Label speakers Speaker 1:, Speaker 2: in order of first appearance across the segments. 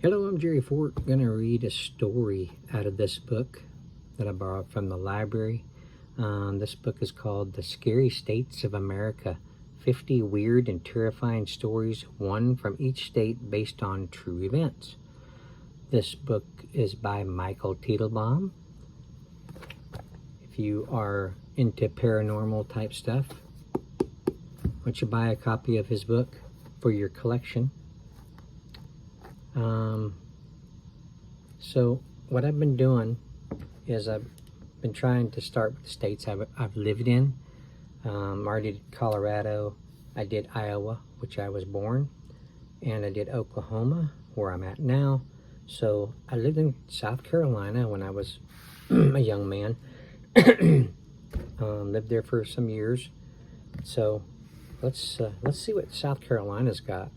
Speaker 1: Hello, I'm Jerry Fort. I'm going to read a story out of this book that I borrowed from the library. This book is called The Scary States of America, 50 Weird and Terrifying Stories, one from each state based on true events. This book is by Michael Teitelbaum. If you are into paranormal type stuff, why don't you buy a copy of his book for your collection? So what I've been doing is I've been trying to start with the states I've lived in. I already did Colorado, I did Iowa, which I was born, and I did Oklahoma, where I'm at now. So I lived in South Carolina when I was a young man. Lived there for some years. So let's see what South Carolina's got.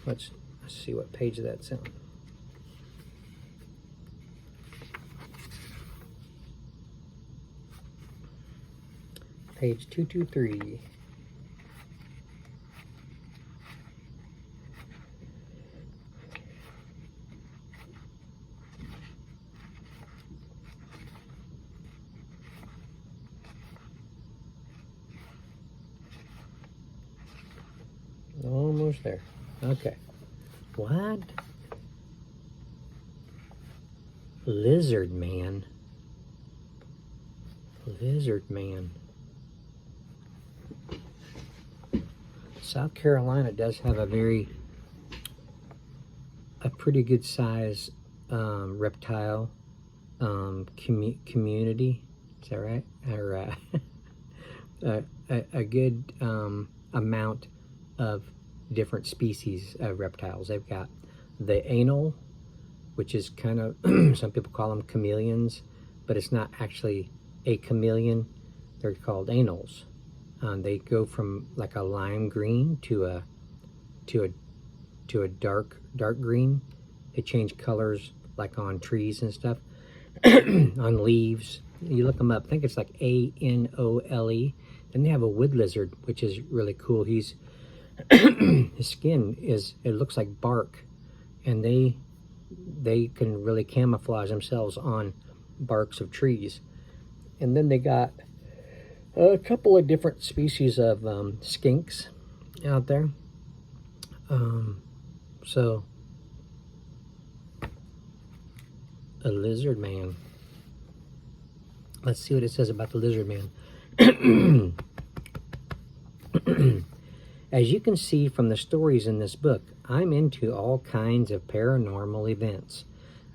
Speaker 1: Let's see what page that's on. Page 223. Almost there. Okay. What? Lizard man. Lizard man. South Carolina does have a pretty good size reptile community. Is that right? Or a good amount of different species of reptiles. They've got the anal, which is kind of some people call them chameleons, but it's not actually a chameleon. They're called anals. They go from like a lime green to a dark green. They change colors like on trees and stuff, on leaves. You look them up. I think it's like ANOLE. Then they have a wood lizard, which is really cool. His skin it looks like bark, and they can really camouflage themselves on barks of trees. And then they got a couple of different species of skinks out there. So a lizard man. Let's see what it says about the lizard man. As you can see from the stories in this book, I'm into all kinds of paranormal events.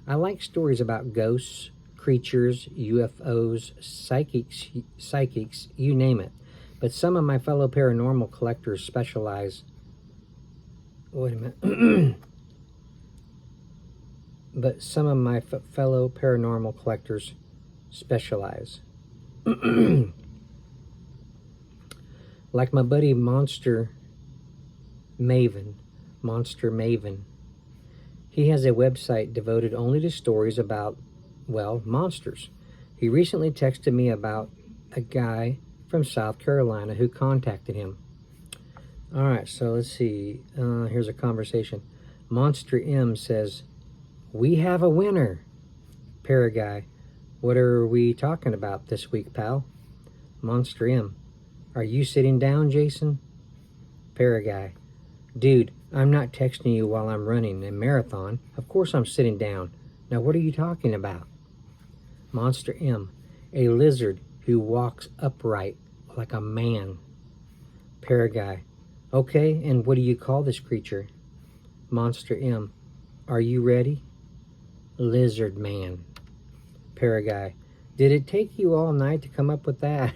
Speaker 1: I like stories about ghosts, creatures, UFOs, psychics, you name it. But some of my fellow paranormal collectors specialize... Wait a minute. But some of my fellow paranormal collectors specialize. Like my buddy Monster Maven. He has a website devoted only to stories about, well, monsters. He recently texted me about a guy from South Carolina who contacted him. All right, so let's see. Here's a conversation. Monster M says, "We have a winner." Paraguy, "What are we talking about this week, pal?" Monster M, "Are you sitting down, Jason?" Paraguy, "Dude, I'm not texting you while I'm running a marathon. Of course I'm sitting down. Now what are you talking about?" Monster M, "A lizard who walks upright like a man." Paraguy, "Okay, and what do you call this creature?" Monster M, "Are you ready?" Lizard man. Paraguy, "Did it take you all night to come up with that?"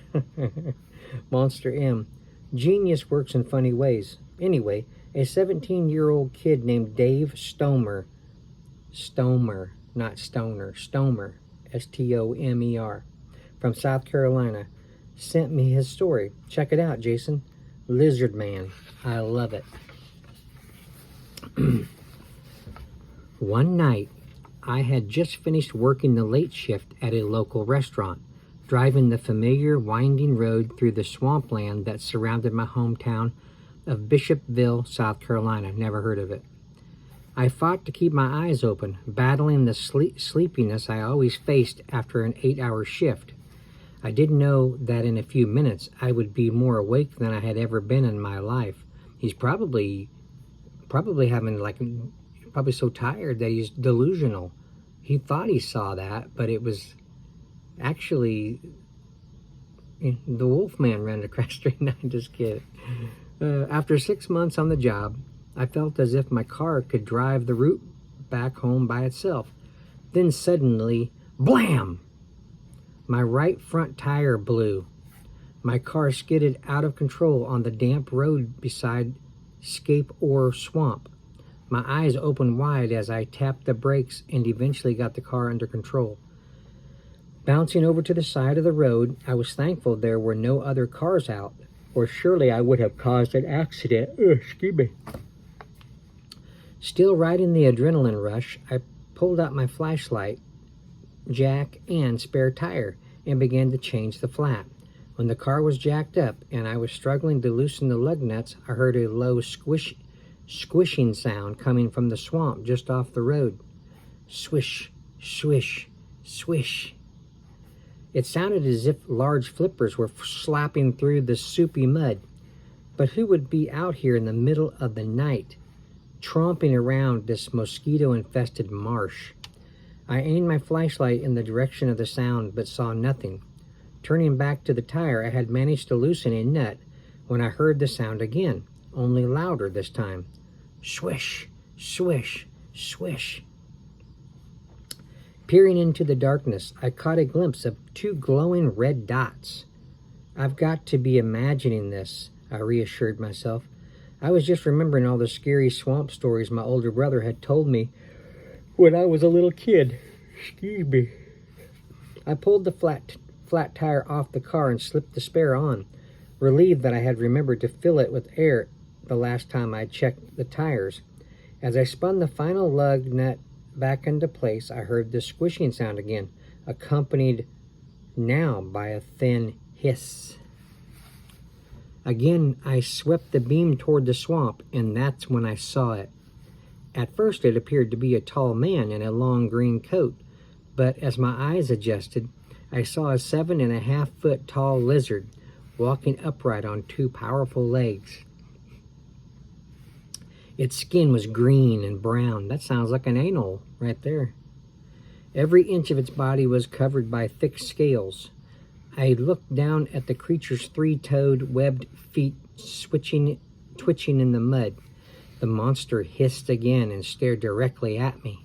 Speaker 1: Monster M, "Genius works in funny ways. Anyway, a 17-year-old kid named Dave Stomer, not Stoner, Stomer, Stomer, from South Carolina, sent me his story. Check it out, Jason. Lizard man. I love it." One night, I had just finished working the late shift at a local restaurant, driving the familiar winding road through the swampland that surrounded my hometown of Bishopville, South Carolina. Never heard of it. I fought to keep my eyes open, battling the sleepiness I always faced after an 8-hour shift. I didn't know that in a few minutes I would be more awake than I had ever been in my life. He's probably having probably so tired that he's delusional. He thought he saw that, but it was actually the Wolfman ran across the street. No, I'm just kidding. After 6 months on the job, I felt as if my car could drive the route back home by itself. Then suddenly, blam! My right front tire blew. My car skidded out of control on the damp road beside Scape Ore Swamp. My eyes opened wide as I tapped the brakes and eventually got the car under control. Bouncing over to the side of the road, I was thankful there were no other cars out, or surely I would have caused an accident. Excuse me. Still riding the adrenaline rush, I pulled out my flashlight, jack, and spare tire and began to change the flat. When the car was jacked up and I was struggling to loosen the lug nuts, I heard a low squishing sound coming from the swamp just off the road. Swish, swish, swish. It sounded as if large flippers were slapping through the soupy mud. But who would be out here in the middle of the night, tromping around this mosquito-infested marsh? I aimed my flashlight in the direction of the sound, but saw nothing. Turning back to the tire, I had managed to loosen a nut when I heard the sound again, only louder this time. Swish, swish, swish. Peering into the darkness, I caught a glimpse of 2 glowing red dots. I've got to be imagining this, I reassured myself. I was just remembering all the scary swamp stories my older brother had told me when I was a little kid. Excuse me. I pulled the flat tire off the car and slipped the spare on, relieved that I had remembered to fill it with air the last time I checked the tires. As I spun the final lug nut back into place, I heard the squishing sound again, accompanied now by a thin hiss. Again, I swept the beam toward the swamp, and that's when I saw it. At first, it appeared to be a tall man in a long green coat, but as my eyes adjusted, I saw a 7.5-foot tall lizard walking upright on 2 powerful legs. Its skin was green and brown. That sounds like an anal right there. Every inch of its body was covered by thick scales. I looked down at the creature's 3-toed, webbed feet twitching in the mud. The monster hissed again and stared directly at me.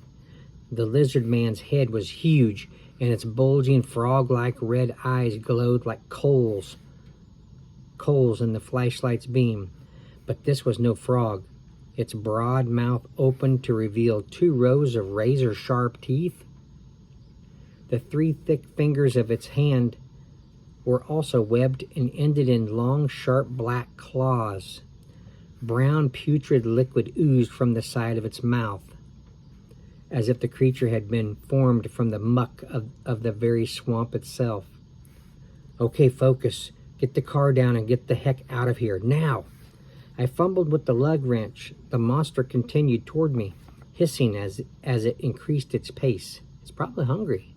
Speaker 1: The lizard man's head was huge, and its bulging frog-like red eyes glowed like coals in the flashlight's beam. But this was no frog. Its broad mouth opened to reveal 2 rows of razor-sharp teeth. The 3 thick fingers of its hand were also webbed and ended in long, sharp black claws. Brown, putrid liquid oozed from the side of its mouth, as if the creature had been formed from the muck of the very swamp itself. Okay, focus. Get the car down and get the heck out of here, now! I fumbled with the lug wrench. The monster continued toward me, hissing as it increased its pace. It's probably hungry.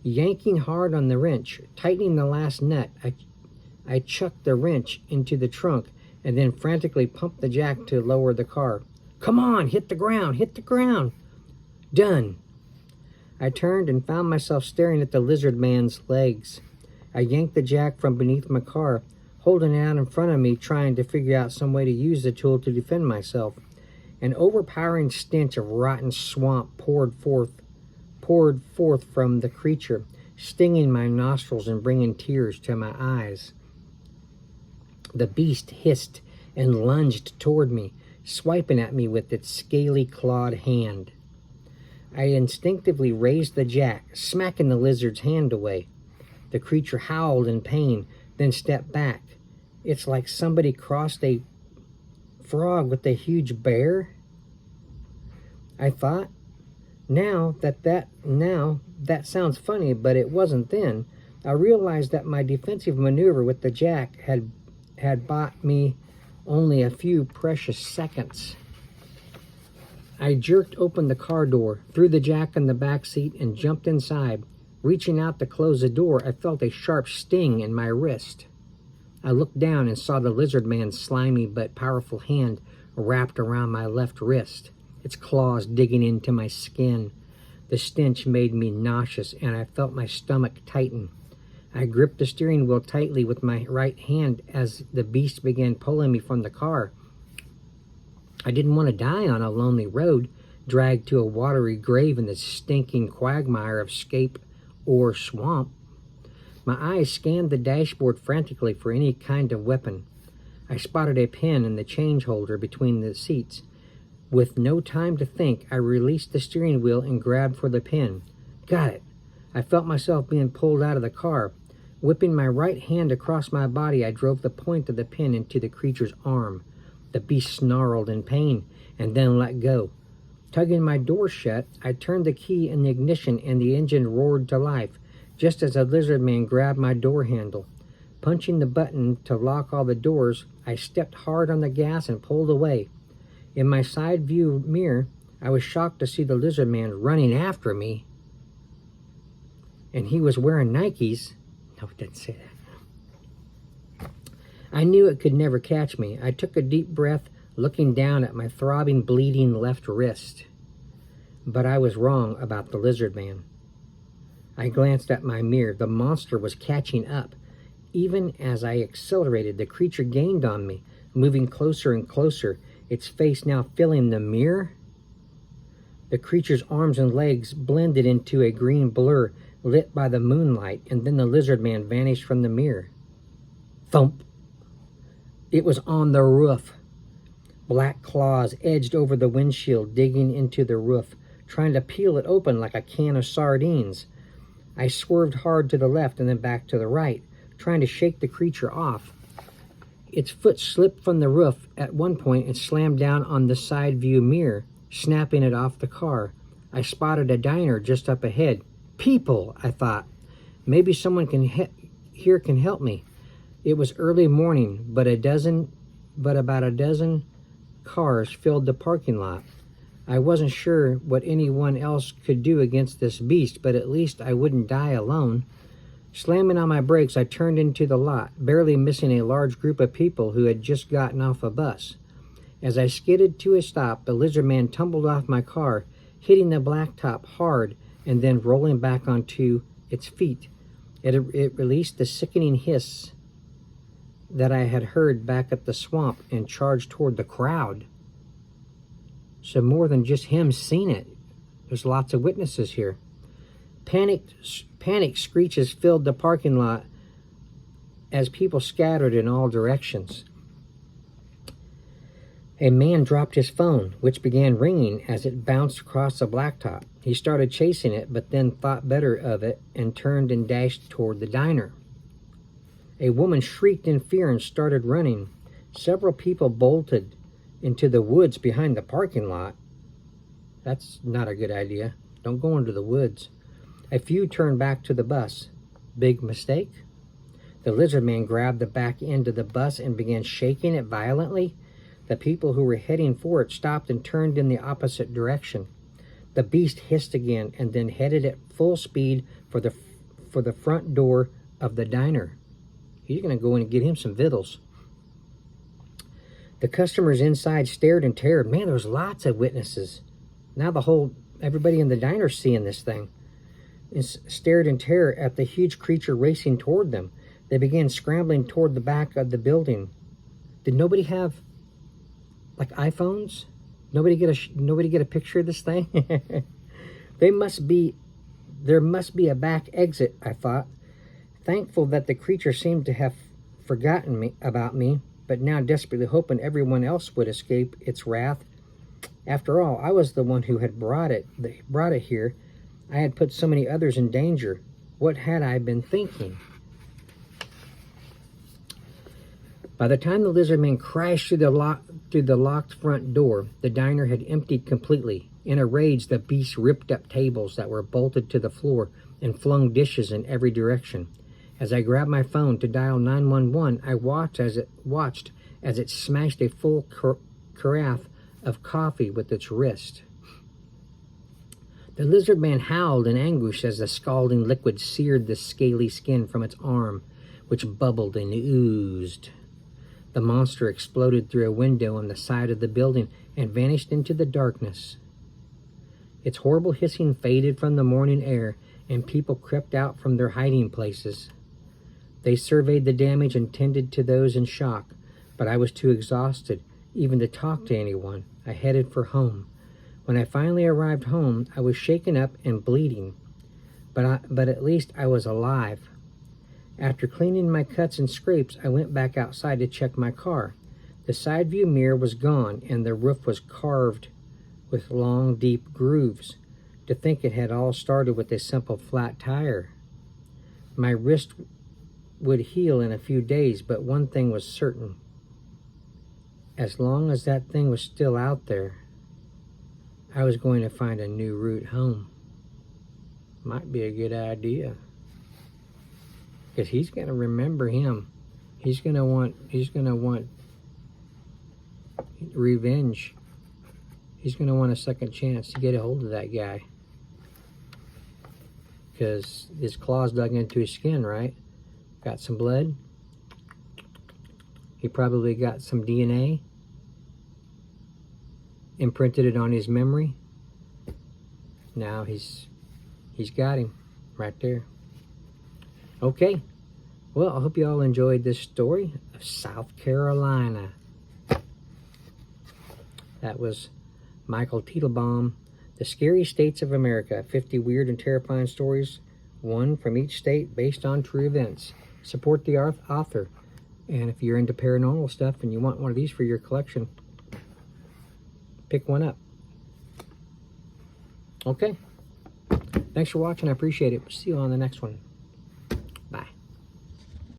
Speaker 1: Yanking hard on the wrench, tightening the last nut, I chucked the wrench into the trunk and then frantically pumped the jack to lower the car. Come on, hit the ground, hit the ground. Done. I turned and found myself staring at the lizard man's legs. I yanked the jack from beneath my car, holding it out in front of me, trying to figure out some way to use the tool to defend myself. An overpowering stench of rotten swamp poured forth from the creature, stinging my nostrils and bringing tears to my eyes. The beast hissed and lunged toward me, swiping at me with its scaly clawed hand. I instinctively raised the jack, smacking the lizard's hand away. The creature howled in pain, then stepped back. It's like somebody crossed a frog with a huge bear, I thought. Now that sounds funny, but it wasn't then. I realized that my defensive maneuver with the jack had bought me only a few precious seconds. I jerked open the car door, threw the jack in the back seat, and jumped inside. Reaching out to close the door, I felt a sharp sting in my wrist. I looked down and saw the lizard man's slimy but powerful hand wrapped around my left wrist, its claws digging into my skin. The stench made me nauseous, and I felt my stomach tighten. I gripped the steering wheel tightly with my right hand as the beast began pulling me from the car. I didn't want to die on a lonely road, dragged to a watery grave in the stinking quagmire of scape or swamp. My eyes scanned the dashboard frantically for any kind of weapon. I spotted a pen in the change holder between the seats. With no time to think, I released the steering wheel and grabbed for the pen. Got it. I felt myself being pulled out of the car. Whipping my right hand across my body, I drove the point of the pen into the creature's arm. The beast snarled in pain and then let go. Tugging my door shut, I turned the key in the ignition and the engine roared to life, just as a lizard man grabbed my door handle. Punching the button to lock all the doors, I stepped hard on the gas and pulled away. In my side view mirror, I was shocked to see the lizard man running after me. And he was wearing Nikes. No, it didn't say that. I knew it could never catch me. I took a deep breath, looking down at my throbbing, bleeding left wrist. But I was wrong about the lizard man. I glanced at my mirror. The monster was catching up. Even as I accelerated, the creature gained on me, moving closer and closer, its face now filling the mirror. The creature's arms and legs blended into a green blur lit by the moonlight, and then the lizard man vanished from the mirror. Thump! It was on the roof. Black claws edged over the windshield, digging into the roof, trying to peel it open like a can of sardines. I swerved hard to the left and then back to the right, trying to shake the creature off. Its foot slipped from the roof at one point and slammed down on the side view mirror, snapping it off the car. I spotted a diner just up ahead. People, I thought. Maybe someone here can help me. It was early morning, but about a dozen cars filled the parking lot. I wasn't sure what anyone else could do against this beast, but at least I wouldn't die alone. Slamming on my brakes, I turned into the lot, barely missing a large group of people who had just gotten off a bus. As I skidded to a stop, the lizard man tumbled off my car, hitting the blacktop hard and then rolling back onto its feet. It released the sickening hiss that I had heard back at the swamp and charged toward the crowd. So more than just him seen it. There's lots of witnesses here. Panic screeches filled the parking lot as people scattered in all directions. A man dropped his phone, which began ringing as it bounced across the blacktop. He started chasing it, but then thought better of it and turned and dashed toward the diner. A woman shrieked in fear and started running. Several people bolted into the woods behind the parking lot. That's not a good idea. Don't go into the woods. A few turned back to the bus. Big mistake? The lizard man grabbed the back end of the bus and began shaking it violently. The people who were heading for it stopped and turned in the opposite direction. The beast hissed again and then headed at full speed for the front door of the diner. He's going to go in and get him some victuals. The customers inside stared in terror. Man, there was lots of witnesses. Now everybody in the diner's seeing this thing. And stared in terror at the huge creature racing toward them. They began scrambling toward the back of the building. Did nobody have like iPhones? Nobody get a picture of this thing? There must be a back exit, I thought. Thankful that the creature seemed to have forgotten about me, but now desperately hoping everyone else would escape its wrath. After all, I was the one who had brought it here. I had put so many others in danger. What had I been thinking? By the time the lizard man crashed through the locked front door, the diner had emptied completely. In a rage, the beast ripped up tables that were bolted to the floor and flung dishes in every direction. As I grabbed my phone to dial 911, I watched as it smashed a full carafe of coffee with its wrist. The lizard man howled in anguish as the scalding liquid seared the scaly skin from its arm, which bubbled and oozed. The monster exploded through a window on the side of the building and vanished into the darkness. Its horrible hissing faded from the morning air, and people crept out from their hiding places. They surveyed the damage and tended to those in shock, but I was too exhausted even to talk to anyone. I headed for home. When I finally arrived home, I was shaken up and bleeding, but at least I was alive. After cleaning my cuts and scrapes, I went back outside to check my car. The side view mirror was gone, and the roof was carved with long, deep grooves. To think it had all started with a simple flat tire. My wrist would heal in a few days, but one thing was certain. As long as that thing was still out there, I was going to find a new route home. Might be a good idea. Because he's going to remember him. He's going to want revenge. He's going to want a second chance to get a hold of that guy. Because his claws dug into his skin, right? Got some blood. He probably got some DNA. Imprinted it on his memory. Now he's got him right there. Okay. Well, I hope you all enjoyed this story of South Carolina. That was Michael Teitelbaum, The Scary States of America, 50 Weird and Terrifying Stories, one from each state based on true events. Support the author. And if you're into paranormal stuff and you want one of these for your collection, pick one up. Okay. Thanks for watching. I appreciate it. See you on the next one. Bye.